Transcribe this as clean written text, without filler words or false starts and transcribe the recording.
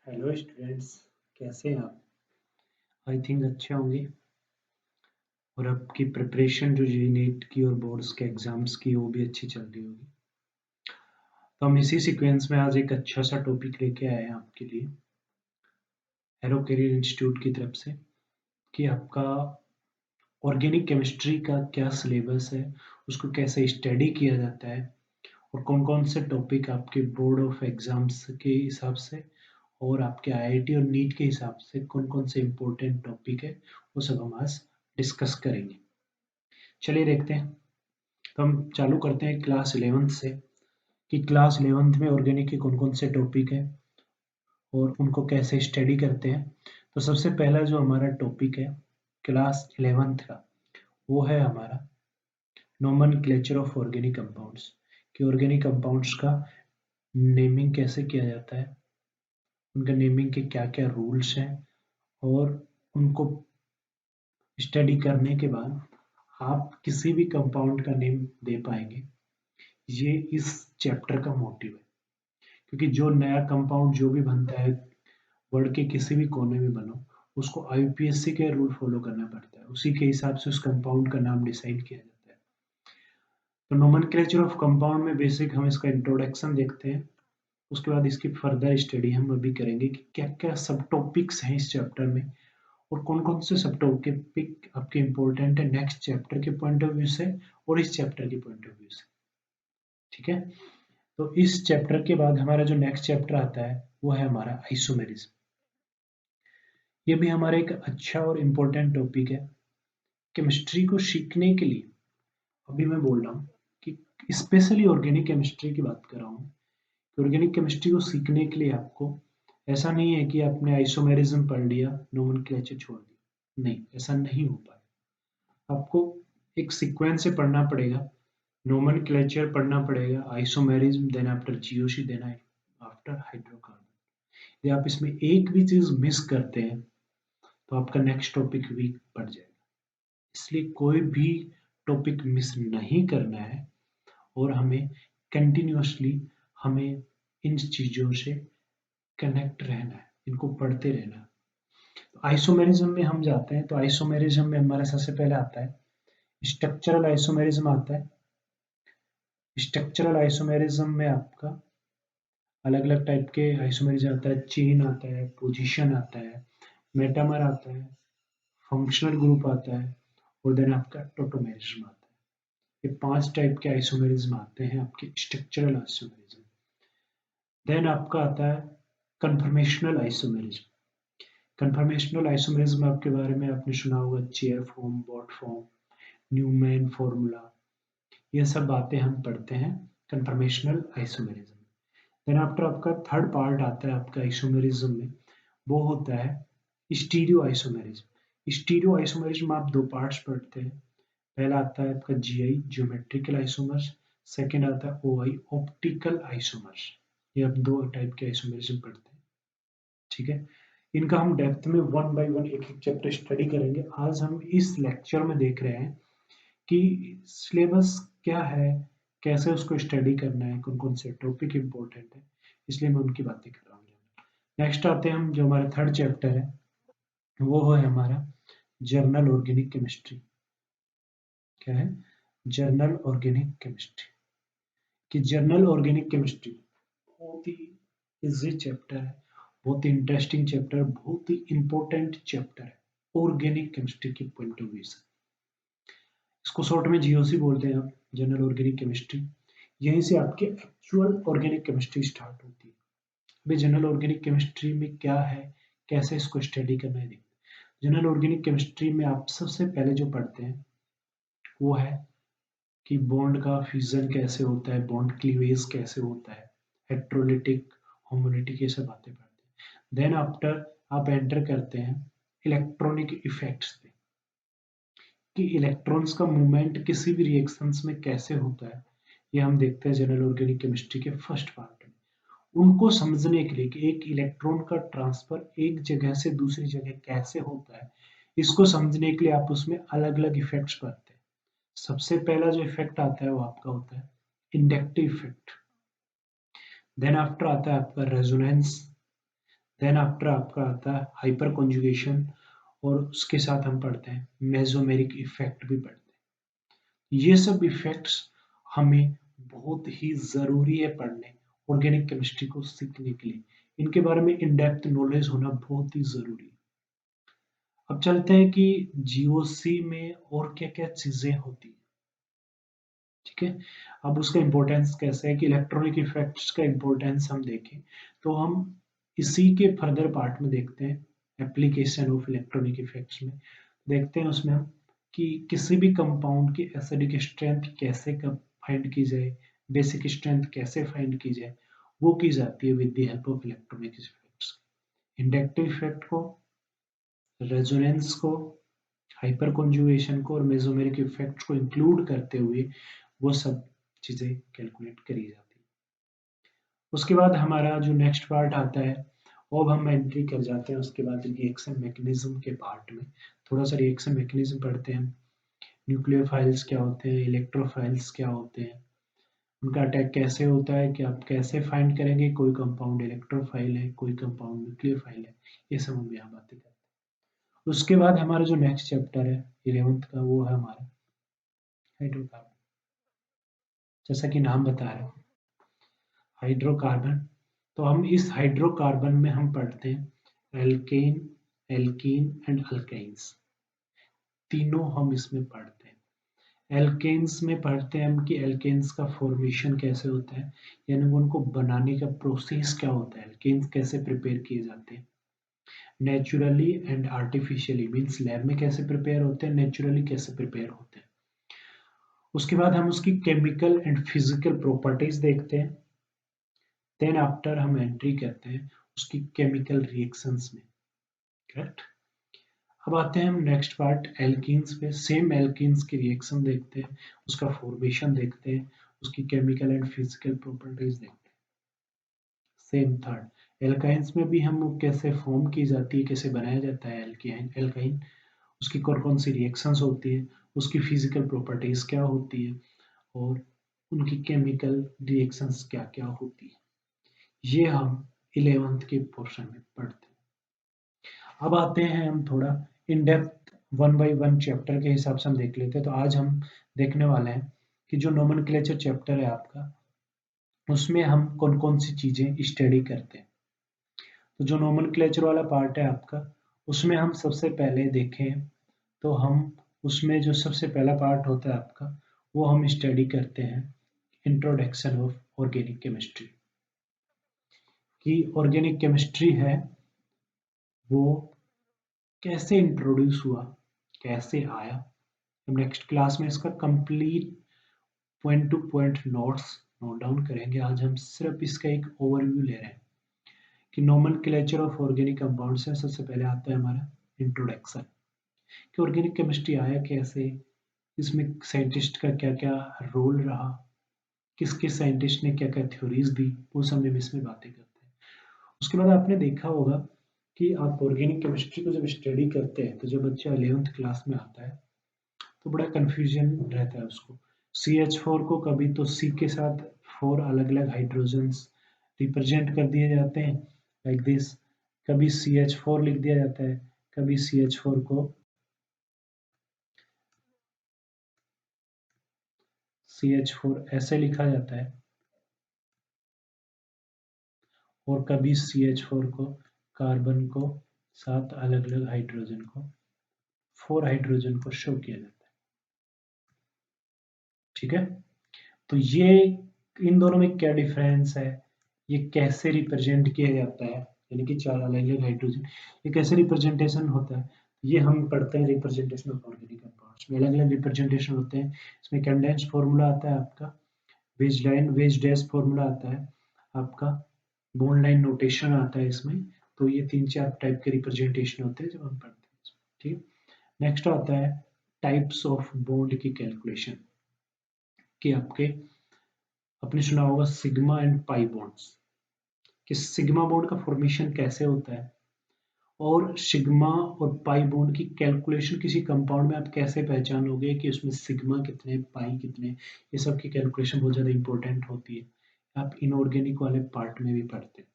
Hello students, कैसे हैं आप? आई थिंक अच्छे होंगे। और आपकी प्रिपरेशन जो जी नीट की और बोर्ड्स के एग्जाम्स की वो भी अच्छी चल रही होगी। तो हम इसी सीक्वेंस में आज एक अच्छा सा टॉपिक लेके आए हैं आपके लिए एरो करियर इंस्टीट्यूट की तरफ से कि आपका ऑर्गेनिक केमिस्ट्री का क्या सिलेबस है, उसको कैसे स्टडी किया जाता है और कौन कौन से टॉपिक आपके बोर्ड ऑफ एग्जाम्स के हिसाब से और आपके आईआईटी और नीट के हिसाब से कौन कौन से इम्पोर्टेंट टॉपिक है वो सब हम आज डिस्कस करेंगे। चलिए देखते हैं। तो हम चालू करते हैं क्लास 11th से कि क्लास 11th में ऑर्गेनिक के कौन कौन से टॉपिक हैं और उनको कैसे स्टडी करते हैं। तो सबसे पहला जो हमारा टॉपिक है क्लास 11th का वो है हमारा नोमेनक्लेचर ऑफ ऑर्गेनिक कंपाउंड्स कि ऑर्गेनिक कंपाउंड्स का नेमिंग कैसे किया जाता है, उनका नेमिंग के क्या क्या रूल्स हैं और उनको स्टडी करने के बाद आप किसी भी कंपाउंड का नेम दे पाएंगे। ये इस चैप्टर का मोटिव है क्योंकि जो नया कंपाउंड जो भी बनता है वर्ल्ड के किसी भी कोने में बनो, उसको आईयूपीएसी के रूल फॉलो करना पड़ता है, उसी के हिसाब से उस कंपाउंड का नाम डिसाइड किया जाता है। तो नोमेनक्लेचर ऑफ कंपाउंड में बेसिक हम इसका इंट्रोडक्शन देखते हैं, उसके बाद इसकी फर्दर स्टडी हम अभी करेंगे कि क्या क्या सब टॉपिक्स हैं इस चैप्टर में और कौन कौन से सब टॉपिक आपके इम्पोर्टेंट है नेक्स्ट चैप्टर के पॉइंट ऑफ व्यू से और इस चैप्टर के पॉइंट ऑफ व्यू से। ठीक है, तो इस चैप्टर के बाद हमारा जो नेक्स्ट चैप्टर आता है वो है हमारा आइसोमेरिज्म। ये भी हमारा एक अच्छा और इम्पोर्टेंट टॉपिक है केमिस्ट्री को सीखने के लिए। अभी मैं बोल रहा हूँ कि स्पेशली ऑर्गेनिक केमिस्ट्री की बात कर रहा हूँ कि ऑर्गेनिक केमिस्ट्री को सीखने के लिए आपको ऐसा नहीं है कि आपने आइसोमेरिज्म पढ़ लिया नोमेनक्लेचर छोड़ दिया, नहीं, ऐसा नहीं हो पाएगा। आपको एक सीक्वेंस से पढ़ना पड़ेगा, नोमेनक्लेचर पढ़ना पड़ेगा, isomerism, then after GOC, then after hydrocarbon. यदि आप इसमें एक भी चीज मिस करते हैं तो आपका नेक्स्ट टॉपिक वीक पड़ जाएगा। इसलिए कोई भी टॉपिक मिस नहीं करना है और हमें कंटिन्यूअसली हमें इन चीजों से कनेक्ट रहना है, इनको पढ़ते रहना है। तो आइसोमेरिज्म में हम जाते हैं, तो आइसोमेरिज्म में हमारा सबसे पहले आता है स्ट्रक्चरल आइसोमेरिज्म आता है। स्ट्रक्चरल आइसोमेरिज्म में आपका अलग अलग टाइप के आइसोमेरिज्म आता है, चेन आता है, पोजीशन आता है, मेटामर आता है, फंक्शनल ग्रुप आता है और देन आपका टोटोमेरिज्म आता है। ये 5 टाइप के आइसोमेरिज्म आते हैं आपके स्ट्रक्चरल आइसोमेरिज्म। देन आपका आता है कन्फर्मेशनल आइसोमेरिज्म। कन्फर्मेशनल आइसोमेरिज्म आपके बारे में आपने सुना होगा, chair form, boat form, Newman formula, ये सब बातें हम पढ़ते हैं कन्फर्मेशनल आइसोमेरिज्म। देन आफ्टर आपका थर्ड पार्ट आता है आपका आइसोमेरिज्म में, वो होता है स्टीरियो आइसोमेरिज्म। स्टीरियो आइसोमेरिज्म आप दो पार्ट्स पढ़ते हैं। पहला आता है आपका जीआई, ज्योमेट्रिकल आइसोमर्स, सेकंड आता है ओआई, ऑप्टिकल आइसोमर्स। ये आप दो टाइप के आइसोमेरिज्म पढ़ते हैं। ठीक है, इनका हम डेप्थ में वन बाय वन एक एक चैप्टर स्टडी करेंगे। आज हम इस लेक्चर में देख रहे हैं कि सिलेबस क्या है, कैसे उसको स्टडी करना है, कौन कौन से टॉपिक इंपॉर्टेंट है, इसलिए मैं उनकी बातें कर रहा हूँ। नेक्स्ट आते हैं हम, जो हमारा थर्ड चैप्टर है वो है हमारा जर्नल ऑर्गेनिक केमिस्ट्री। क्या है? Journal organic chemistry. कि जर्नल ऑर्गेनिक केमिस्ट्री बहुत ही इजी चैप्टर है, बहुत ही इंटरेस्टिंग चैप्टर है, बहुत ही इंपॉर्टेंट चैप्टर है ऑर्गेनिक केमिस्ट्री के पॉइंट ऑफ व्यू से। इसको शॉर्ट में जीओसी बोलते हैं आप, जनरल ऑर्गेनिक केमिस्ट्री। यहीं से आपकी एक्चुअल ऑर्गेनिक केमिस्ट्री स्टार्ट होती है। अभी जनरल ऑर्गेनिक केमिस्ट्री में क्या है, कैसे इसको स्टडी करना है। जनरल ऑर्गेनिक केमिस्ट्री में आप सबसे पहले जो पढ़ते हैं वो है कि बॉन्ड का फ्यूजन कैसे होता है, बॉन्ड क्लीवेज कैसे होता है, हेट्रोलिटिक, होमोलिटिक, ये सब बातें पढ़ते हैं। देन आफ्टर आप एंटर करते हैं इलेक्ट्रॉनिक इफेक्ट्स पे कि इलेक्ट्रॉन्स का मूवमेंट किसी भी रिएक्शंस में कैसे होता है, ये हम देखते हैं जनरल ऑर्गेनिक केमिस्ट्री के फर्स्ट पार्ट में। उनको समझने के लिए कि एक इलेक्ट्रॉन का ट्रांसफर एक जगह से दूसरी जगह कैसे होता है, इसको समझने के लिए आप उसमें अलग अलग इफेक्ट्स पढ़ते हैं। सबसे पहला जो इफेक्ट आता है वो आपका होता है इंडक्टिव इफेक्ट। देन आफ्टर आता है आपका रेजोनेंस, देन आफ्टर आपका आता है हाइपर कॉन्जुगेशन, और उसके साथ हम पढ़ते हैं मेसोमेरिक इफेक्ट भी पढ़ते हैं। ये सब इफेक्ट्स हमें बहुत ही ज़रूरी है पढ़ने, ऑर्गेनिक केमिस्ट्री को सीखने के लिए। इनके बारे में इन डेप्थ नॉलेज होना बहुत ही ज़रूरी है। अब चलते हैं कि जीओसी में और क्या-क्या चीज़ें होती हैं, ठीक है? अब उसका इम्पोर्टेंस कैसे है कि इलेक्ट्रॉनिक इफेक्ट्स का इम्पोर्टेंस हम देखें, तो हम इसी के फर्दर पार्ट में देखते हैं, एप्लीकेशन ऑफ इलेक्ट्रॉनिक इफेक्ट्स में। देखते हैं उसमें हम कि किसी भी कंपाउंड की एसिडिक स्ट्रेंथ कैसे कब फाइंड की जाए, बेसिक स्ट्रेंथ कैसे फाइंड की जाए, वो की जाती है with the help of electronic effects. Inductive effect को, रेजोनेंस को, हाइपर कॉन्जुगेशन को और मेसोमेरिक इफेक्ट्स को इंक्लूड करते हुए वो सब चीज़ें कैलकुलेट करी जाती है। उसके बाद हमारा जो नेक्स्ट पार्ट आता है, वो अब हम एंट्री कर जाते हैं उसके बाद रिएक्शन मैकेनिज्म के पार्ट में। थोड़ा सा रिएक्शन मैकेनिज्म पढ़ते हैं, न्यूक्लियोफाइल्स क्या होते हैं, इलेक्ट्रोफाइल्स क्या होते हैं, उनका अटैक कैसे होता है, कि आप कैसे फाइंड करेंगे कोई कंपाउंड इलेक्ट्रोफाइल है, कोई कंपाउंड न्यूक्लियोफाइल है, ये सब हम यहाँ बातें करते हैं। उसके बाद हमारा जो नेक्स्ट चैप्टर है 11th का, वो है हमारा हाइड्रोकार्बन। जैसा कि नाम बता रहे हैं हाइड्रोकार्बन, तो हम इस हाइड्रोकार्बन में हम पढ़ते हैं एल्केन, एल्कीन एंड अल्काइंस, तीनों हम इसमें पढ़ते हैं। एल्केन्स में पढ़ते हैं हम कि एल्केन्स का फॉर्मेशन कैसे होता है, यानी उनको बनाने का प्रोसेस क्या होता है, एल्केन्स कैसे प्रिपेयर किए जाते हैं naturally and artificially, means lab में कैसे प्रिपेयर होते हैं, नेचुरली कैसे प्रिपेयर होते हैं। उसके बाद हम उसकी केमिकल एंड फिजिकल प्रॉपर्टीज देखते हैं। देन आफ्टर हम एंट्री करते हैं उसकी केमिकल रिएक्शंस में, करेक्ट। अब आते हैं हम नेक्स्ट पार्ट एल्कीन्स पे, सेम एल्कीन्स की रिएक्शन देखते हैं, उसका फॉर्मेशन देखते हैं, उसकी केमिकल एंड फिजिकल प्रॉपर्टीज देखते हैं। सेम थर्ड एल्काइंस में भी हम कैसे फॉर्म की जाती है, कैसे बनाया जाता है एल्काइन, एल्काइन उसकी कौन कौन सी रिएक्शंस होती है, उसकी फिजिकल प्रॉपर्टीज क्या होती है, और उनकी केमिकल रिएक्शंस क्या क्या होती है, ये हम 11th के पोर्शन में पढ़ते हैं। अब आते हैं हम थोड़ा in depth one by one chapter के हिसाब से हम देख लेते हैं। तो आज हम देखने वाले हैं कि जो नोमेनक्लेचर चैप्टर है आपका, उसमें हम कौन कौन सी चीजें स्टडी करते हैं। तो जो नोमेनक्लेचर वाला पार्ट है आपका, उसमें हम सबसे पहले देखें तो हम उसमें जो सबसे पहला पार्ट होता है आपका, वो हम स्टडी करते हैं इंट्रोडक्शन ऑफ ऑर्गेनिक केमिस्ट्री। कि ऑर्गेनिक केमिस्ट्री है वो कैसे इंट्रोड्यूस हुआ, कैसे आया। हम नेक्स्ट क्लास में इसका complete point two point notes note down करेंगे। आज हम सिर्फ इसका एक ओवरव्यू ले रहे हैं कि नोमेनक्लेचर ऑफ ऑर्गेनिक कंपाउंड्स है। सबसे पहले आता है हमारा इंट्रोडक्शन, कि ऑर्गेनिक केमिस्ट्री आया कैसे, इसमें साइंटिस्ट का क्या क्या रोल रहा, किस किस साइंटिस्ट ने क्या क्या थ्योरीज दी, वो सब हम इसमें बातें करते हैं। उसके बाद आपने देखा होगा कि आप ऑर्गेनिक केमिस्ट्री को जब स्टडी करते हैं, तो जब बच्चा 11th क्लास में आता है तो बड़ा कन्फ्यूजन रहता है उसको। CH4 को कभी तो C के साथ 4 अलग अलग हाइड्रोजन्स रिप्रेजेंट कर दिए जाते हैं लाइक दिस, कभी CH4 लिख दिया जाता है, कभी CH4 को CH4 ऐसे लिखा जाता है, और कभी CH4 को कार्बन को 7 अलग अलग हाइड्रोजन को 4 हाइड्रोजन को शो किया जाता है, ठीक है। तो ये इन दोनों में क्या डिफरेंस है, ये कैसे रिप्रेजेंट किया जाता है, यानी कि 4 अलग अलग हाइड्रोजन, ये कैसे रिप्रेजेंटेशन होता है, ये हम पढ़ते हैं रिप्रेजेंटेशन ऑफ ऑर्गेनिक कंपाउंड्स में। अलग अलग रिप्रेजेंटेशन होते हैं, इसमें कंडेंस्ड फॉर्मूला आता है आपका, wedge line wedge dash formula आता है आपका, बॉन्ड लाइन नोटेशन आता है इसमें। तो ये 3-4 टाइप के रिप्रेजेंटेशन होते हैं जब हम पढ़ते हैं, ठीक। नेक्स्ट आता है टाइप्स ऑफ बॉन्ड की कैलकुलेशन, कि आपके आपने सुना होगा सिग्मा एंड पाई बॉन्ड्स, कि सिग्मा बॉन्ड का फॉर्मेशन कैसे होता है, और सिग्मा और पाई बॉन्ड की कैलकुलेशन किसी कंपाउंड में आप कैसे पहचानोगे कि उसमें सिग्मा कितने, पाई कितने, ये सब की कैलकुलेशन बहुत ज़्यादा इंपॉर्टेंट होती है। आप इनऑर्गेनिक वाले पार्ट में भी पढ़ते हैं।